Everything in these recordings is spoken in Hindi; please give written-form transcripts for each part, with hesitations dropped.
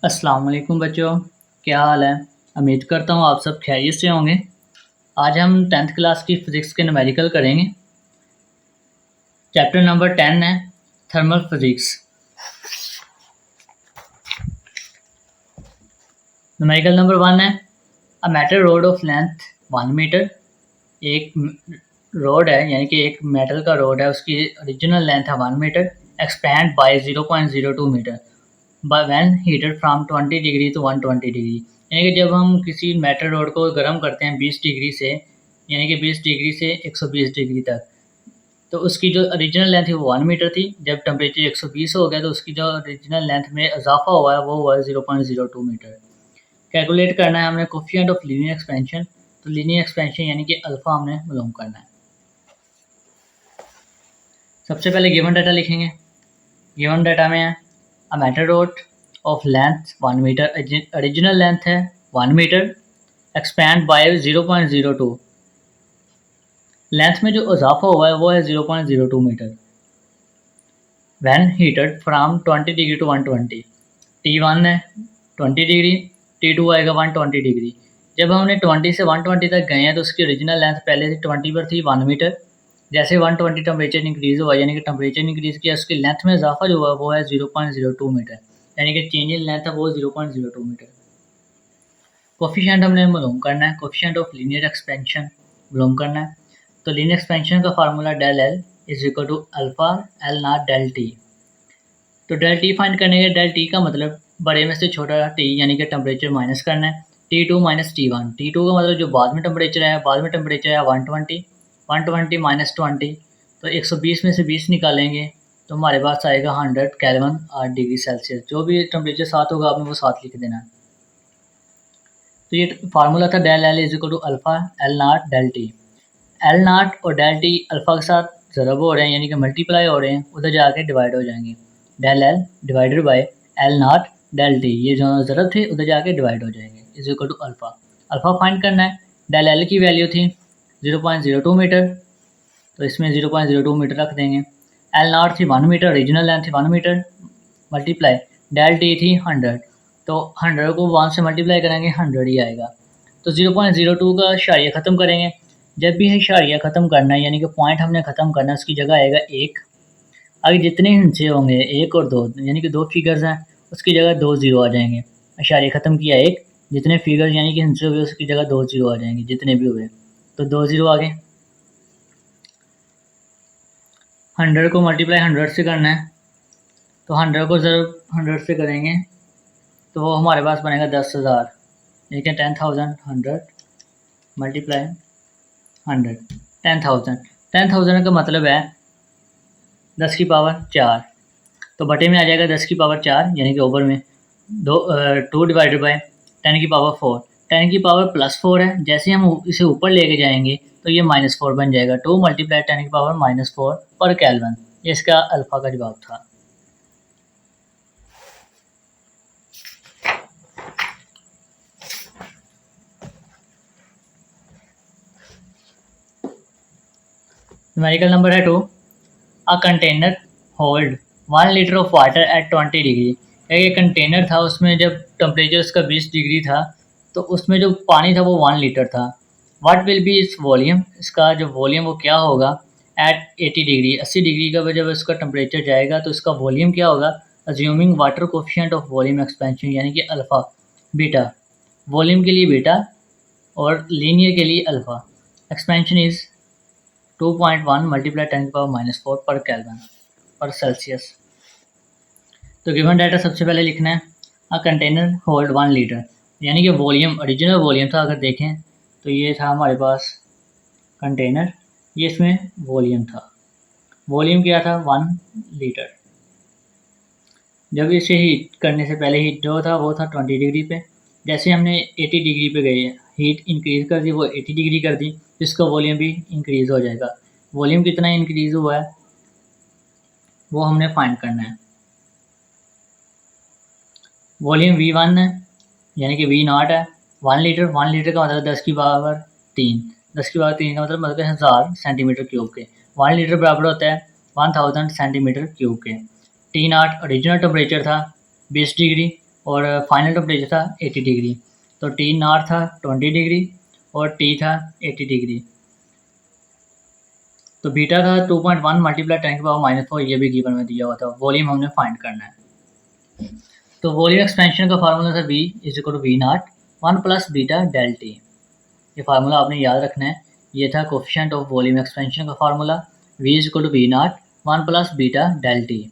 अस्सलाम वालेकुम बच्चों, क्या हाल है? उम्मीद करता हूँ आप सब खैरियत से होंगे। आज हम 10th क्लास की फ़िज़िक्स के न्यूमेरिकल करेंगे। चैप्टर नंबर 10 है थर्मल फिज़िक्स। न्यूमेरिकल नंबर 1 है a metal rod of length 1 metre. एक रोड है यानी कि एक मेटल का रोड है, उसकी ओरिजिनल लेंथ है 1 metre, expand by 0.02 metre when heated from 20 degree to 120 degree. यानी कि जब हम किसी मेटल रोड को गर्म करते हैं 20 डिग्री से, यानी कि 20 डिग्री से 120 डिग्री तक, तो उसकी जो ओरिजिनल लेंथ है वो 1 मीटर थी। जब टेम्परेचर 120 हो गया तो उसकी जो ओरिजिनल लेंथ में इजाफा हुआ है वो हुआ है 0.02 मीटर। कैलकुलेट करना है हमने कोफिशिएंट ऑफ लीनियर एक्सपेंशन। तो लीनियर एक्सपेंशन यानी कि अल्फ़ा हमने मालूम करना है। सबसे पहले गिवन डाटा लिखेंगे। गिवन डाटा में है a metal rod of length 1 metre, original length है 1 मीटर, एक्सपैंड बाय 0.02। लेंथ में जो इजाफा हुआ है वो है 0.02 metre. When heated from 20 degree to 120। T1 है 20 डिग्री, T2 आएगा 120 डिग्री। जब हमने 20 से 120 तक गए हैं तो उसकी ओरिजिनल लेंथ पहले से 20 पर थी 1 मीटर। जैसे 120 टेम्परेचर इंक्रीज़ हुआ यानी कि टेम्परेचर इंक्रीज़ किया, उसकी लेंथ में इजाफा जो हुआ वो है 0.02 मीटर, यानी कि चेंज इन लेंथ है वो 0.02 मीटर। कोफिशिएंट हमने मालूम करना है, कोफिशिएंट ऑफ लीनियर एक्सपेंशन मालूम करना है। तो लीनियर एक्सपेंशन का formula del L is equal to alpha L naught del T. तो डेल टी फाइंड करने के डेल टी का मतलब बड़े में से छोटा टी यानी कि टेम्परेचर माइनस करना है। T2 minus T1। T2 का मतलब जो बाद में टेम्परेचर है, बाद में टेम्परेचर है 120, 120 माइनस 20, तो 120 में से 20 निकालेंगे तो हमारे पास आएगा 100 केल्विन 8 डिग्री सेल्सियस। जो भी टेम्परेचर साथ होगा आपने वो साथ लिख देना है। तो ये फार्मूला था del L is equal to alpha L naught del T. L naught और डेल टी अल्फा के साथ ज़रब हो रहे हैं यानी कि मल्टीप्लाई हो रहे हैं, उधर जाके डिवाइड हो जाएंगे। Del L divided by L naught del T, ये जो ज़रब थे उधर जाके डिवाइड हो जाएंगे, is equal to alpha. Alpha find करना है। डेल एल की वैल्यू थी 0.02 मीटर, तो इसमें 0.02 मीटर रख देंगे। एल नॉट थी 1 मीटर, ओरिजिनल लेंथ थी 1 मीटर, मल्टीप्लाई डेल टी थी 100, तो 100 को 1 से मल्टीप्लाई करेंगे 100 ही आएगा। तो 0.02 का इशारिया ख़त्म करेंगे। जब भी इशारिया ख़त्म करना है यानी कि पॉइंट हमने ख़त्म करना है, उसकी जगह आएगा 1। आगे जितने हिस्से होंगे 1 और 2 यानी कि 2 फिगर्स हैं, उसकी जगह 2 ज़ीरो आ जाएंगे। इशारिया ख़त्म किया 1, जितने फिगर्स यानी कि हिस्से हुए उसकी जगह 2 ज़ीरो आ जाएंगे, जितने भी हुए तो 2 ज़ीरो आ गए। 100 को मल्टीप्लाई 100 से करना है, तो 100 को ज़रूर 100 से करेंगे तो वो हमारे पास बनेगा 10,000। ठीक है, 10,000 100 मल्टीप्लाई 100 10,000। 10,000 का मतलब है 10 की पावर 4, तो बटे में आ जाएगा 10 की पावर 4 यानी कि ओवर में 2 डिवाइडेड बाय 10 की पावर 4। 10 की पावर प्लस 4 है, जैसे हम इसे ऊपर लेके जाएंगे तो ये -4 बन जाएगा। 2 मल्टीप्लाई 10 की पावर -4 पर केल्विन। ये इसका अल्फ़ा का जवाब था। न्यूमेरिकल नंबर है 2। A container hold 1 litre of water at 20 degree. एक कंटेनर था, उसमें जब टेम्परेचर उसका 20 डिग्री था तो उसमें जो पानी था वो 1 लीटर था। What will be its volume, इसका जो वॉल्यूम वो क्या होगा एट 80 डिग्री, 80 डिग्री का जब इसका टेम्परेचर जाएगा तो इसका वॉल्यूम क्या होगा। Assuming water coefficient of volume expansion यानी कि अल्फ़ा बीटा, वॉल्यूम के लिए बीटा और लीनियर के लिए अल्फ़ा। एक्सपेंशन इज़ 2.1 मल्टीप्लाई 10 की पावर -4 पर केल्विन पर सेल्सियस। तो गिवन डाटा सबसे पहले लिखना है अ कंटेनर होल्ड 1 लीटर, यानी कि वॉल्यूम ओरिजिनल वॉल्यूम था। अगर देखें तो ये था हमारे पास कंटेनर, ये इसमें वॉल्यूम था। वॉल्यूम क्या था 1 लीटर। जब इसे हीट करने से पहले हीट जो था वो था 20 डिग्री पे। जैसे हमने 80 डिग्री पे गए, हीट इंक्रीज़ कर दी, वो 80 डिग्री कर दी, जिसका वॉल्यूम भी इंक्रीज़ हो जाएगा। वॉल्यूम कितना इंक्रीज़ हुआ है वो हमने फाइंड करना है। वॉल्यूम V1 है यानी कि V0 है। 1 लीटर, 1 लीटर का मतलब 10 की पावर 3, 10 की पावर 3 का मतलब 1000 सेंटीमीटर क्यूब के। 1 लीटर बराबर होता है 1000 सेंटीमीटर क्यूब के। T0 ओरिजिनल टेम्परेचर था 20 डिग्री, और फाइनल टेम्परेचर था 80 डिग्री। तो टी नॉट था 20 डिग्री और टी था 80 डिग्री। तो बीटा था 2.1 मल्टीप्लाई 10⁻⁻⁴, ये भी गिवन में दिया हुआ था। वॉल्यूम हमने फाइंड करना है। तो वॉल्यूम एक्सपेंशन का फार्मूला था V is equal to V naught 1 plus beta del T. ये फार्मूला आपने याद रखना है। ये था कोफिशिएंट ऑफ वॉल्यूम एक्सपेंशन का formula V is equal to V naught 1 plus beta del T.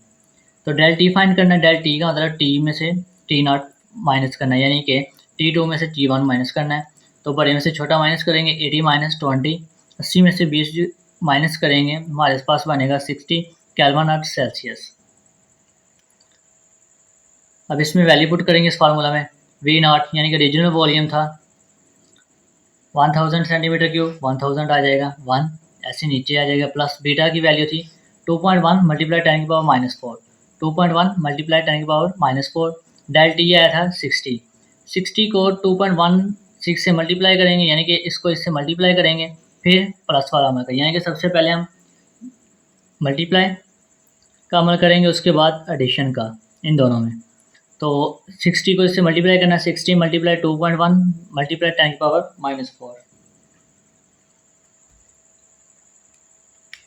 तो डेल टी फाइंड करना है। डेल टी का मतलब टी में से टी नॉट माइनस करना है, यानी कि T2 में से T1 माइनस करना है। तो बड़े में से छोटा माइनस करेंगे 80 माइनस 20, 80 में से 20 माइनस करेंगे, हमारे पास बनेगा 60 केल्विन और सेल्सियस। अब इसमें वैल्यू पुट करेंगे इस फार्मूला में। V नॉट यानी कि रीजनल वॉल्यूम था 1000 सेंटीमीटर क्यूब, 1000 आ जाएगा, 1 ऐसे नीचे आ जाएगा, प्लस बीटा की वैल्यू थी 2.1 मल्टीप्लाई 10⁻⁻⁴, 2.1 मल्टीप्लाई 10⁻⁻⁴, डेल टी आया था 60। 60 को 2.16 से मल्टीप्लाई करेंगे, यानी कि इसको इससे मल्टीप्लाई करेंगे, फिर प्लस वाला अमल करेंगे, यानी कि सबसे पहले हम मल्टीप्लाई का अमल करेंगे, उसके बाद एडिशन का, इन दोनों में। तो 60 को इससे मल्टीप्लाई करना, 60 मल्टीप्लाई 2.1 मल्टीप्लाई 10⁻⁻⁴,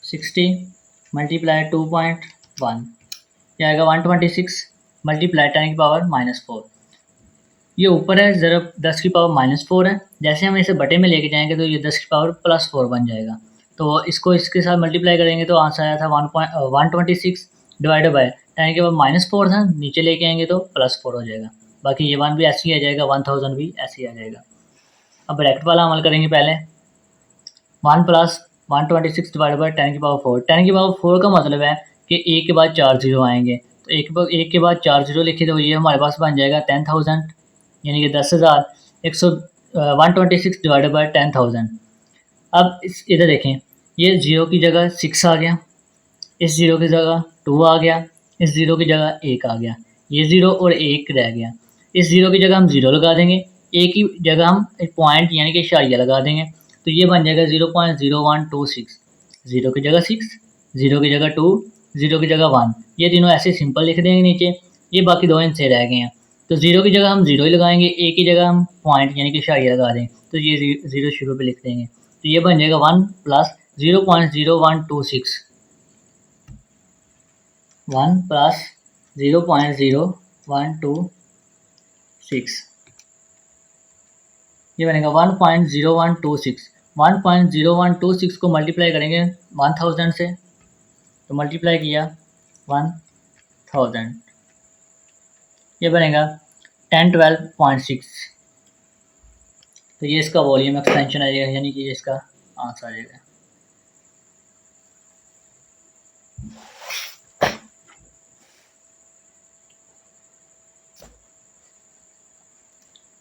60 मल्टीप्लाई 2.1 क्या आएगा 126 मल्टीप्लाई 10⁻⁻⁴। ये ऊपर है ज़रा 10⁻⁻⁴ है, जैसे हम इसे बटे में लेके जाएंगे तो ये 10⁻+4 बन जाएगा। तो इसको इसके साथ मल्टीप्लाई करेंगे तो आंसर आया था 126 डिवाइडेड बाय 10⁻⁻⁴ था, नीचे लेके आएंगे तो +4 हो जाएगा। बाकी ये 1 भी ऐसे ही आ जाएगा, 1000 भी ऐसे ही आ जाएगा। अब ब्रैकेट वाला अमल करेंगे पहले। 1 प्लस 126 डिवाइडेड बाय 10⁻⁴। 10⁻⁴ का मतलब है कि एक के बाद 4 जीरो आएंगे, तो एक के बाद 4 जीरो लिखे तो ये हमारे पास बन जाएगा 10,000, यानी कि 10,000। 126 डिवाइडेड बाय 10,000। अब इस इधर देखें, ये जीरो की जगह 6 आ गया, इस जीरो की जगह 2 आ गया, इस जीरो की जगह 1 आ गया, ये जीरो और 1 रह गया। इस जीरो की जगह हम जीरो लगा देंगे, एक की जगह हम पॉइंट यानी कि इशारिया लगा देंगे, तो ये बन जाएगा 0.0126। जीरो की जगह 6, जीरो की जगह 2, जीरो की जगह 1, ये तीनों ऐसे सिंपल लिख देंगे नीचे। ये बाकी दो इनसे रह गए हैं, तो जीरो की जगह हम जीरो ही लगाएंगे, एक की जगह हम पॉइंट यानी कि इशारिया लगा दें, तो ये जीरो शुरू पे लिख देंगे, तो ये बन जाएगा 1 प्लस 0.0126, 1 प्लस 0.0126, ये बनेगा 1.0126। 1.0126 को मल्टीप्लाई करेंगे 1000 से, तो मल्टीप्लाई किया 1000, ये बनेगा 1012.6। तो ये इसका वॉल्यूम एक्सपेंशन आ जाएगा, यानी कि ये इसका आंसर आ जाएगा।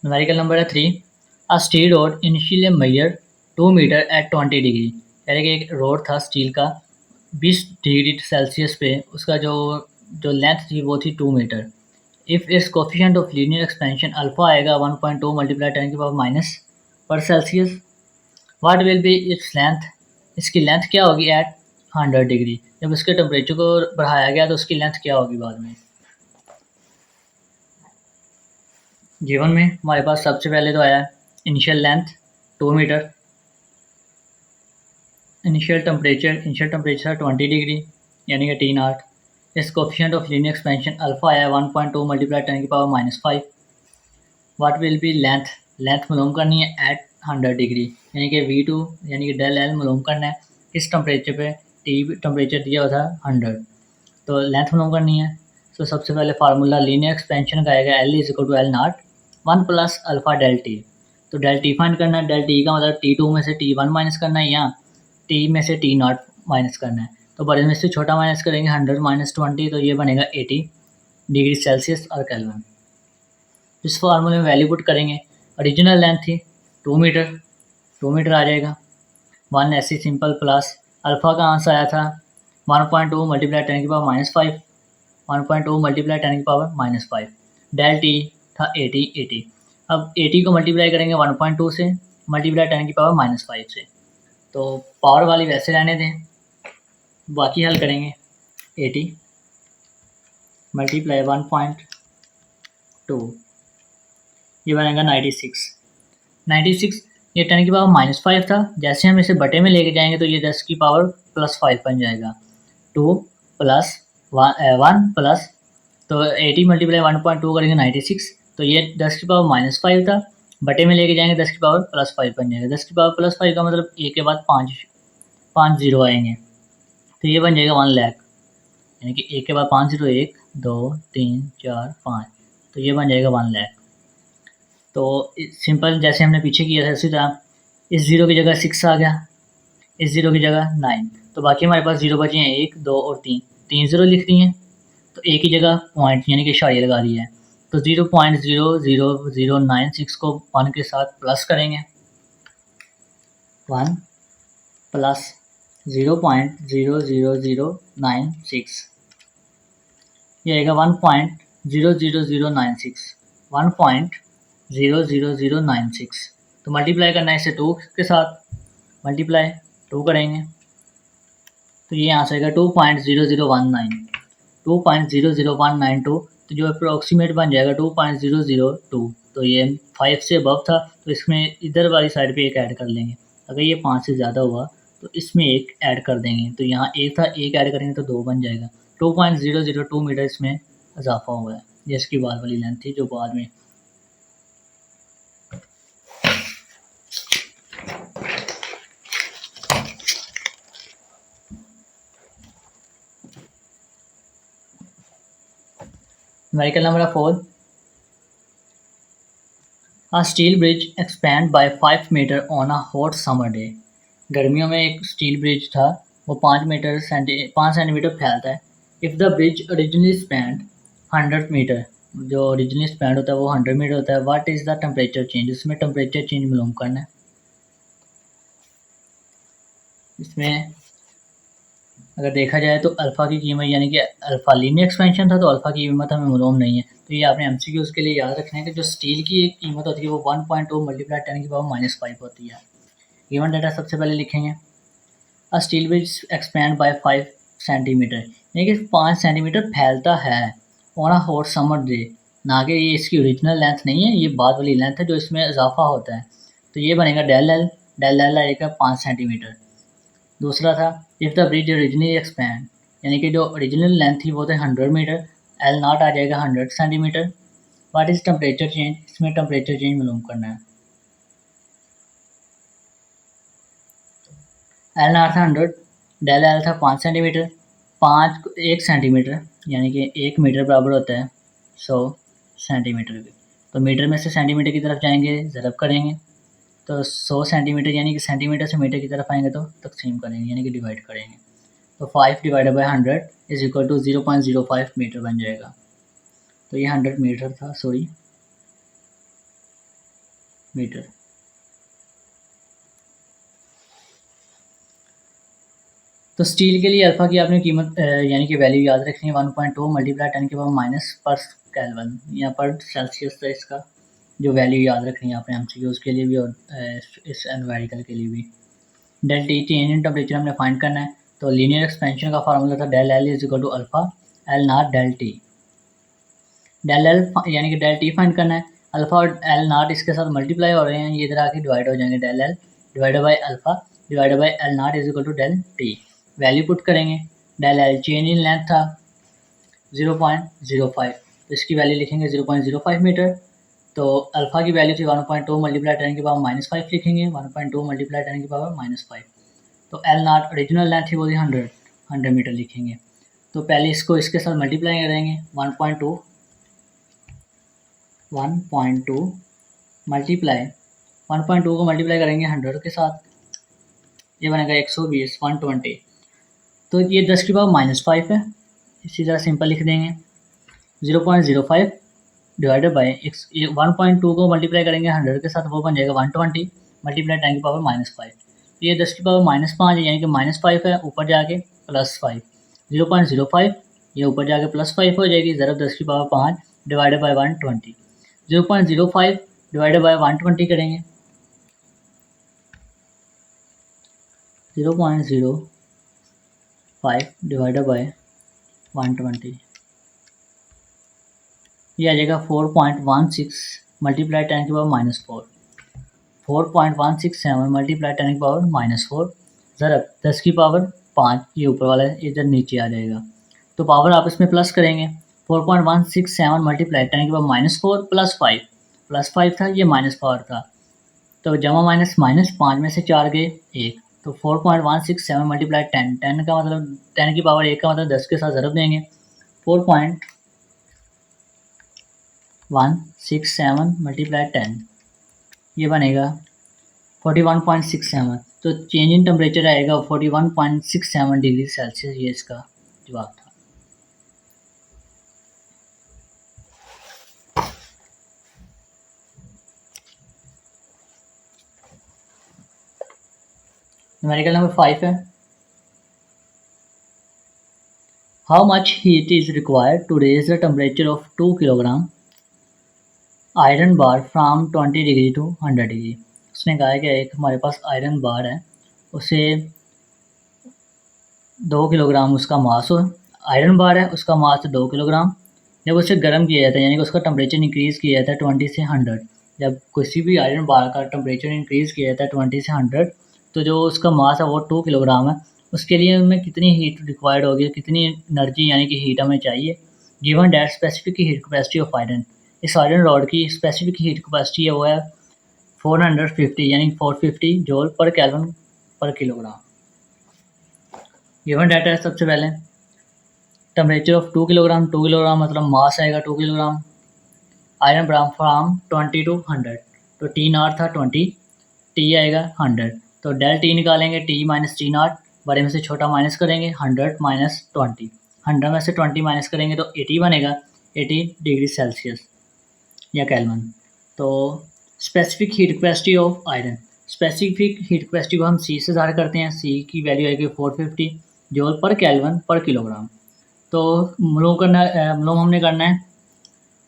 न्यूमेरिकल नंबर है 3। A steel rod initially measure 2 metre at 20 degree, यानी कि एक रोड था स्टील का 20 डिग्री सेल्सियस पे, उसका जो लेंथ थी वो थी 2 metre. If it's coefficient of linear expansion alpha आएगा 1.2 multiply 10⁻⁻⁻, per Celsius, what will be its length, इसकी लेंथ क्या होगी एट 100 डिग्री, जब उसके टेम्परेचर को बढ़ाया गया तो उसकी लेंथ क्या होगी बाद में। जीवन में हमारे पास सबसे पहले तो आया initial length 2 metre, initial temperature 20 degree यानी कि टी नॉट। इस coefficient of linear expansion alpha आया 1.2 multiply 10⁻⁵। What will be length, length मालूम करनी है एट 100 डिग्री, यानी कि V2 यानी कि डेल एल मालूम करना है। इस टेम्परेचर पे टी टेम्परेचर दिया हुआ था 100, तो लेंथ मालूम करनी है। तो सबसे पहले फार्मूला लीनियर एक्सपेंशन का आएगा L is equal to L naught 1 plus alpha del T. तो डेल टी फाइंड करना है, डेल टी का मतलब T2 में से T1 माइनस करना है, या टी में से टी नॉट माइनस करना है। तो बड़े में से छोटा माइनस करेंगे 100 माइनस 20, तो ये बनेगा 80 डिग्री सेल्सियस और केल्विन। इस फार्मूले में वैल्यू पुट करेंगे, ओरिजिनल लेंथ थी 2 मीटर, 2 मीटर आ जाएगा, 1 ऐसी सिंपल, प्लस अल्फ़ा का आंसर आया था 1.2 मल्टीप्लाई 10⁻⁵, 1.2 मल्टीप्लाई 10⁻⁵, डेल टी था 80। अब 80 को मल्टीप्लाई करेंगे 1.2 से, मल्टीप्लाई 10⁻⁵ से, तो पावर वाली वैसे रहने दें, बाकी हल करेंगे। 80 मल्टीप्लाई 2, ये बनेगा 96। ये 10 की पावर -5 था, जैसे हम इसे बटे में लेके जाएंगे तो ये 10 की पावर +5 बन जाएगा। 2 प्लस 1 प्लस, तो 80 मल्टीप्लाई 1.2 करेंगे 96, तो ये 10 की पावर -5 था, बटे में लेके जाएंगे 10 की पावर +5 बन जाएगा। 10 की पावर +5 का मतलब ए के बाद 5 जीरो आएंगे, तो ये बन जाएगा 1 लाख, यानी कि ए के बाद 5 जीरो, 1 2 3 4 5, तो ये बन जाएगा 1 लाख। तो सिंपल जैसे हमने पीछे किया था उसी तरह इस ज़ीरो की जगह 6 आ गया, इस ज़ीरो की जगह 9, तो बाकी हमारे पास ज़ीरो बचे हैं 1 2 और 3 ज़ीरो लिख दिए, तो ए की जगह पॉइंट यानी कि इशारिया लगा दिया है, तो 0.00096 को 1 के साथ प्लस करेंगे, 1 प्लस 0.00096, ये आएगा 1.00096, 1.00096, तो मल्टीप्लाई करना है इसे 2 के साथ, मल्टीप्लाई 2 करेंगे तो ये यहाँ से आएगा 2.0019, 2.00192, तो जो अप्रोक्सीमेट बन जाएगा 2.002, तो ये 5 से अबव था, तो इसमें इधर वाली साइड पे एक ऐड कर लेंगे, अगर ये 5 से ज़्यादा हुआ तो इसमें एक ऐड कर देंगे, तो यहाँ एक था, एक ऐड करेंगे तो 2 बन जाएगा। 2.002 मीटर इसमें इजाफा हुआ है, ये इसकी बाद वाली लेंथ थी जो बाद में। Numerical number 4, A steel bridge expand by 5 metre on a hot summer day। गर्मियों में एक स्टील ब्रिज था, वो 5 सेंटीमीटर फैलता है। If the bridge originally spanned 100 metre, जो ओरिजिनली स्पैंड होता है वो 100 मीटर होता है। What is the temperature change, इसमें टेम्परेचर चेंज मालूम करना है। इसमें अगर देखा जाए तो अल्फ़ा की कीमत, यानी कि अल्फ़ा लीनियर एक्सपेंशन था तो अल्फ़ा की कीमत हमें मालूम नहीं है, तो ये आपने एमसीक्यूज़ के लिए याद रखना है कि जो स्टील की एक कीमत होती है वो 1.2 मल्टीप्लाई 10 की पावर -5 होती है। गिवन डाटा सबसे पहले लिखेंगे, a steel bridge expand by 5 centimetre, यानी कि 5 सेंटीमीटर फैलता है on a hot summer day, ना कि ये इसकी ओरिजिनल लेंथ नहीं है, ये बाद वाली लेंथ है जो इसमें इजाफा होता है, तो ये बनेगा डेल एल आएगा 5 सेंटीमीटर। दूसरा था, if the bridge originally expand, यानी कि जो ओरिजिनल लेंथ थी वो था 100 मीटर, एल नॉट आ जाएगा 100 centimetre. What is temperature change, इसमें टेम्परेचर चेंज मालूम करना है। एल नॉट था 100, डेल एल था 5 सेंटीमीटर, 1 सेंटीमीटर यानी कि 1 मीटर बराबर होता है 100 सेंटीमीटर के, तो मीटर में से सेंटीमीटर की तरफ जाएंगे ज़रब करेंगे, तो 100 सेंटीमीटर यानी कि सेंटीमीटर से मीटर की तरफ आएंगे तो तकसीम करेंगे यानी कि डिवाइड करेंगे, तो 5 divided by 100 is equal to 0.05 metre बन जाएगा, तो ये 100 मीटर था, सॉरी मीटर। तो स्टील के लिए अल्फ़ा की आपने कीमत यानी कि वैल्यू याद रखनी है 1.2 मल्टीप्लाई 10 के पावर माइनस पर केल्विन या पर सेल्सियस था इसका, जो वैल्यू याद रखनी है आपने एमसीक्यूज़ के लिए भी और इस न्यूमेरिकल के लिए भी। Del T change in temperature हमने फाइंड करना है, तो लीनियर एक्सपेंशन का फार्मूला था del L is equal to alpha L naught del T. Del L यानी कि डेल टी फाइंड करना है, अल्फ़ा और एल नॉट इसके साथ मल्टीप्लाई हो रहे हैं, ये इधर आके डिवाइड हो जाएंगे, del L divided by alpha divided by L naught is equal to del T. Value put करेंगे, del L change in length था 0.05, तो इसकी वैल्यू लिखेंगे 0.05 मीटर, तो अल्फ़ा की वैल्यू थी 1.2 मल्टीप्लाई 10 की पावर -5 लिखेंगे, 1.2 मल्टीप्लाई 10 की पावर -5, तो एल नॉट ओरिजिनल लेंथ थी वो थी 100 मीटर लिखेंगे, तो पहले इसको इसके साथ मल्टीप्लाई करेंगे, 1.2 मल्टीप्लाई 1.2 को मल्टीप्लाई करेंगे 100 के साथ, ये बनेगा 120 120, तो ये 10 की पावर -5 है, इसी तरह सिंपल लिख देंगे 0.05 डिवाइडेड बाई 1.2 को मल्टीप्लाई करेंगे 100 के साथ, वो बन जाएगा 120 मल्टीप्लाई 10 की पावर -5, ये 10 की पावर -5 है यानी कि -5 है, ऊपर जाके +5, 0.05 ये ऊपर जाके +5 हो जाएगी, ज़रा 10 की power 5 divided by 120, 0.05 divided by 120 करेंगे, 0.05 डिवाइडेड बाई 120, ये आ जाएगा 4.16 मल्टीप्लाई 10 की पावर -4, 4.167 मल्टीप्लाई 10 की पावर -4 ज़रा 10 की पावर 5, ये ऊपर वाला इधर नीचे आ जाएगा। तो पावर आप इसमें प्लस करेंगे, 4.167 मल्टीप्लाई 10 की पावर -4 प्लस 5 था, ये माइनस पावर था। तो जमा माइनस माइनस 5 में से 4 गए 1, तो 4.167 मल्टीप्लाई 10, 10 का मतलब 10 की पावर 1 का मतलब 10 के साथ ज़रब देंगे, 4.167 मल्टीप्लाई 10, ये बनेगा 41.67। तो चेंज इन टेम्परेचर आएगा 41.67 डिग्री सेल्सियस, ये इसका जवाब था। न्यूमेरिकल नंबर 5 है, how much heat is required to raise the temperature of 2 kilogram iron bar from 20 degree to 100 degree. उसने कहा है कि एक हमारे पास आयरन बार है, उसे 2 किलोग्राम उसका मास हो, आयरन बार है उसका मास 2 किलोग्राम। जब उसे गर्म किया जाता है यानी कि उसका टेम्परेचर इंक्रीज़ किया जाता है 20 से 100, जब किसी भी आयरन बार का टेम्परेचर इंक्रीज़ किया जाता है 20 से 100, तो जो उसका मास है वो 2 किलोग्राम है। उसके लिए हमें कितनी हीट रिक्वायर्ड होगी, कितनी एनर्जी यानी कि हीट हमें चाहिए। Given that specific heat capacity of iron, इस आयरन रॉड की स्पेसिफिक हीट कैपेसिटी है वो है 450 यानी 450 जूल पर केल्विन पर किलोग्राम। गिवन डाटा है सबसे पहले टेम्परेचर ऑफ 2 किलोग्राम मतलब मास आएगा 2 किलोग्राम, आयरन फ्राम 20 टू 100, तो टी नॉट था 20, टी आएगा 100, तो डेल टी निकालेंगे, टी माइनस टी नॉट, बड़े में से छोटा माइनस करेंगे, 100 माइनस 20, 100 में से 20 माइनस करेंगे तो 80 बनेगा, 80 डिग्री सेल्सियस या केल्विन। तो specific heat capacity of iron, specific heat capacity को हम सी से ज़ाहिर करते हैं, सी की वैल्यू आएगी 450 जूल पर केल्विन पर किलोग्राम। तो मलूम हमने करना है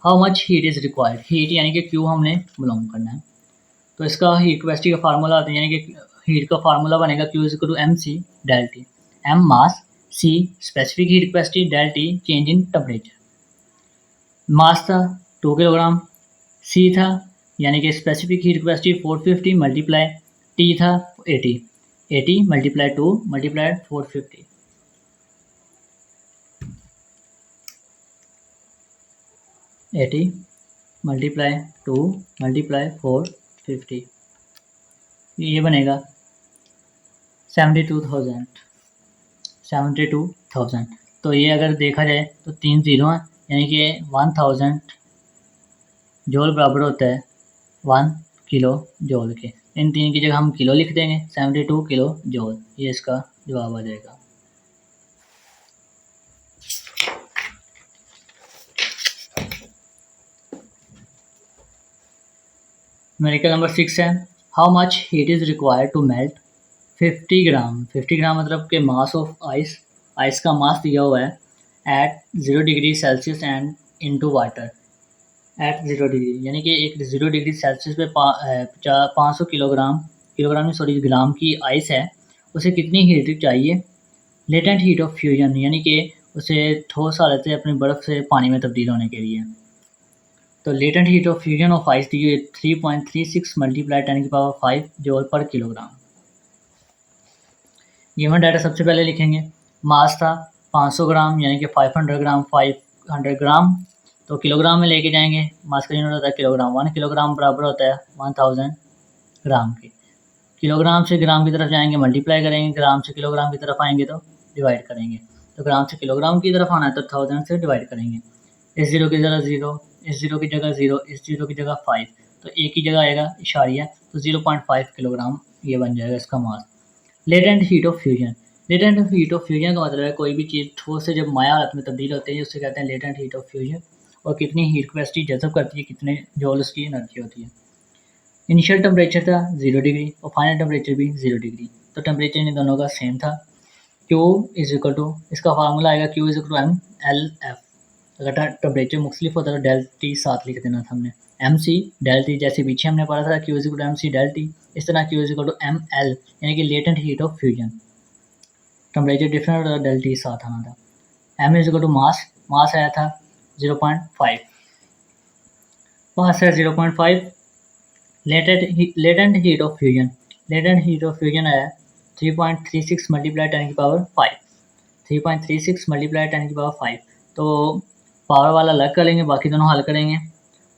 how much heat is required, heat यानी कि क्यू हमने मलूम करना है। तो इसका हीट कैपेसिटी का फार्मूला आता है यानी कि हीट का फार्मूला बनेगा Q is equal to M C del T, M mass, C specific heat capacity, del T change in temperature. Mass था 2 किलोग्राम, सी था यानी कि specific heat capacity 450 multiply T था 80, 80 मल्टीप्लाई 2 मल्टीप्लाई 450, 80 मल्टीप्लाई 2 मल्टीप्लाई 450, ये बनेगा 72,000। तो ये अगर देखा जाए तो 3 ज़ीरो हैं यानी कि 1000 जूल बराबर होता है 1 किलो जूल के। इन 3 की जगह हम किलो लिख देंगे, 72 किलो जूल, ये इसका जवाब आ जाएगा। न्यूमेरिकल नंबर 6 है, how much heat is required to melt 50 gram, 50 gram मतलब के मास ऑफ आइस, आइस का मास दिया हुआ है at 0 degree Celsius and into water at 0 degree, यानी कि एक 0 डिग्री सेल्सियस पे 500 ग्राम की आइस है, उसे कितनी हीट चाहिए। लेटेंट हीट ऑफ फ्यूजन यानी कि उसे ठोस हालत से अपनी बर्फ़ से पानी में तब्दील होने के लिए। तो latent heat of fusion of ice the 3.36 multiply 10 की power 5 joule per kilogram. Given data सबसे पहले लिखेंगे, मास था 500 ग्राम यानी कि 500 ग्राम, तो किलोग्राम में लेके जाएंगे, मास का यूनिट होता है किलोग्राम, 1 किलोग्राम बराबर होता है 1000 ग्राम के। किलोग्राम से ग्राम की तरफ जाएंगे मल्टीप्लाई करेंगे, ग्राम से किलोग्राम की तरफ आएंगे तो डिवाइड करेंगे, तो ग्राम से किलोग्राम की तरफ आना है तो 1000 से डिवाइड करेंगे। इस ज़ीरो की जगह ज़ीरो, इस ज़ीरो की जगह ज़ीरो, इस ज़ीरो की जगह 5, तो एक की जगह आएगा इशारिया, तो 0.5 किलोग्राम ये बन जाएगा इसका mass. Latent heat of fusion, latent heat of fusion का मतलब है कोई भी चीज़ ठोस से जब माया हालत में तब्दील होती है उससे कहते हैं लेटेंट हीट ऑफ फ्यूजन, और कितनी हीट कैपेसिटी जज़ब करती है, कितने जूल उसकी एनर्जी होती है। इनिशियल टेम्परेचर था 0 डिग्री और फाइनल टेम्परेचर भी 0 डिग्री, तो टेम्परेचर इन दोनों का सेम था। Q इज इक्वल टू, इसका फार्मूला आएगा Q is equal to M L F, अगर टेम्परेचर मुख्तलिफ होता तो डेल टी साथ लिख देना था हमने, एम सी डेल टी, जैसे पीछे हमने पढ़ा था Q is equal to M C del T, इस तरह Q is equal to M L यानी कि latent heat of fusion, temperature different होता डेल टी साथ आना था। M is equal to mass, mass आया था 0.5, मास है 0.5, latent heat of fusion, latent heat of fusion है 3.36 मल्टीप्लाई 10 की पावर 5, 3.36 मल्टीप्लाई 10 की पावर 5। तो पावर वाला अलग कर लेंगे, बाकी दोनों हल करेंगे।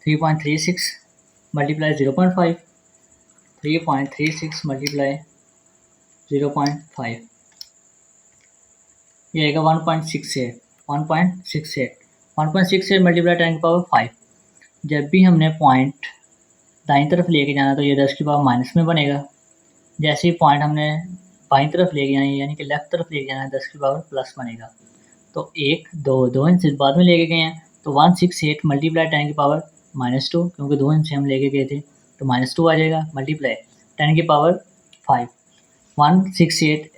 3.36 मल्टीप्लाई 0.5, 3.36 मल्टीप्लाई 0.5, ये आएगा 1.68, 1.68 मल्टीप्लाई 10 की पावर 5। जब भी हमने पॉइंट दाईं तरफ लेके जाना तो ये 10 की पावर माइनस में बनेगा, जैसे ही पॉइंट हमने बाईं तरफ लेके जाना यानी कि लेफ्ट तरफ लेके जाना है 10 की पावर प्लस बनेगा। तो 1 2 इंच बाद में लेके गए हैं तो 168 मल्टीप्लाई 10 की पावर -2, क्योंकि 2 इंच हम लेके गए थे तो -2 आ जाएगा, मल्टीप्लाई 10 की पावर 5, 168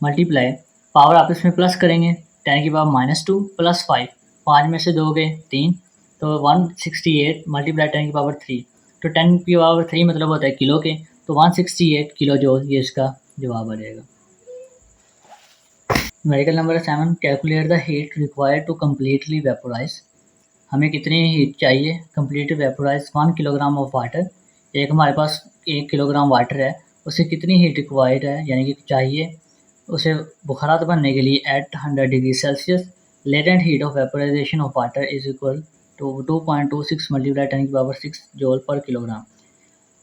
मल्टीप्लाई पावर आपस में प्लस करेंगे 10 की पावर -2 प्लस 5, 5 में से 2 गए 3, तो 168 मल्टीप्लाई 10 की पावर 3, तो 10 की पावर 3 मतलब होता है किलो के, तो 168 किलो जूल ये इसका जवाब आ जाएगा। Numerical number 7, calculate the heat required to completely vaporise. हमें कितनी हीट चाहिए completely vaporise 1 kilogram of water. एक हमारे पास 1 किलोग्राम वाटर है, उसे कितनी हीट रिक्वायर्ड है यानी कि चाहिए उसे बुखारात बनने के लिए at 100 degree Celsius. Latent heat of vaporisation of water is equal to 2.26 multiply 10 की पावर 6 जूल पर किलोग्राम।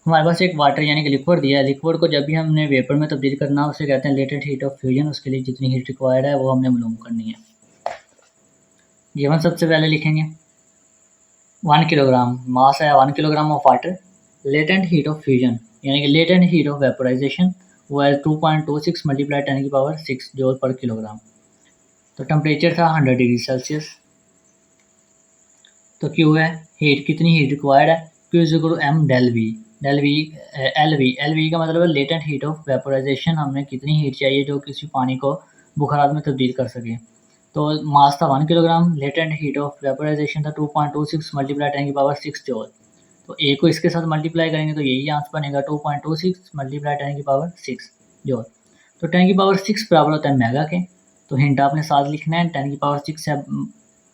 हमारे पास एक वाटर यानी कि लिक्विड दिया है, लिक्विड को जब भी हमने वेपर में तब्दील करना उसे कहते हैं लेटेंट हीट ऑफ फ्यूजन। उसके लिए जितनी हीट रिक्वायर्ड है वो हमने मालूम करनी है। गिवन सबसे पहले लिखेंगे 1 किलोग्राम, मास है 1 kilogram of water, latent heat of fusion यानी कि लेटेंट हीट ऑफ वेपोराइजेशन वो है 2.26 मल्टीप्लाई 10 की पावर 6 जूल पर किलोग्राम। तो टेम्परेचर था 100 डिग्री सेल्सियस। तो क्यू है हीट, कितनी हीट रिक्वायर्ड है, Q is equal to M del V, del V L V का मतलब है लेटेंट हीट ऑफ वेपोराइजेशन, हमें कितनी हीट चाहिए जो किसी पानी को बुखारात में तब्दील कर सके। तो मास था 1 kilogram, latent heat of vaporisation था 2.26 मल्टीप्लाई 10 की पावर 6 जूल। तो ए को इसके साथ मल्टीप्लाई करेंगे तो यही आंसर बनेगा 2.26 मल्टीप्लाई 10 की पावर 6 जूल। तो 10 की पावर 6 बराबर होता है मेगा के, तो हिंट आपने साथ लिखना है, 10 की पावर 6 है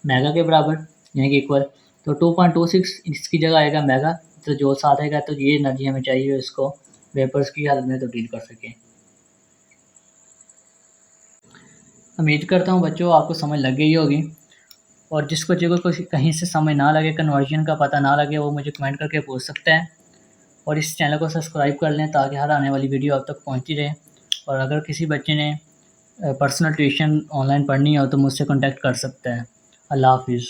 मेगा के बराबर यानी कि इक्वल। तो 2.26 इसकी जगह आएगा मेगा, तो जो साथ आएगा तो ये एनर्जी हमें चाहिए इसको वेपर्स की हालत में तब्दील कर सकें। उम्मीद करता हूँ बच्चों आपको समझ लग गई होगी, और जिस बच्चे को कहीं से समझ ना लगे, कन्वर्जन का पता ना लगे, वो मुझे कमेंट करके पूछ सकते हैं। और इस चैनल को सब्सक्राइब कर लें ताकि हर आने वाली वीडियो आप तक पहुँचती रहे। और अगर किसी बच्चे ने पर्सनल ट्यूशन ऑनलाइन पढ़नी हो तो मुझसे कॉन्टैक्ट कर सकते हैं। अल्लाह हाफिज़।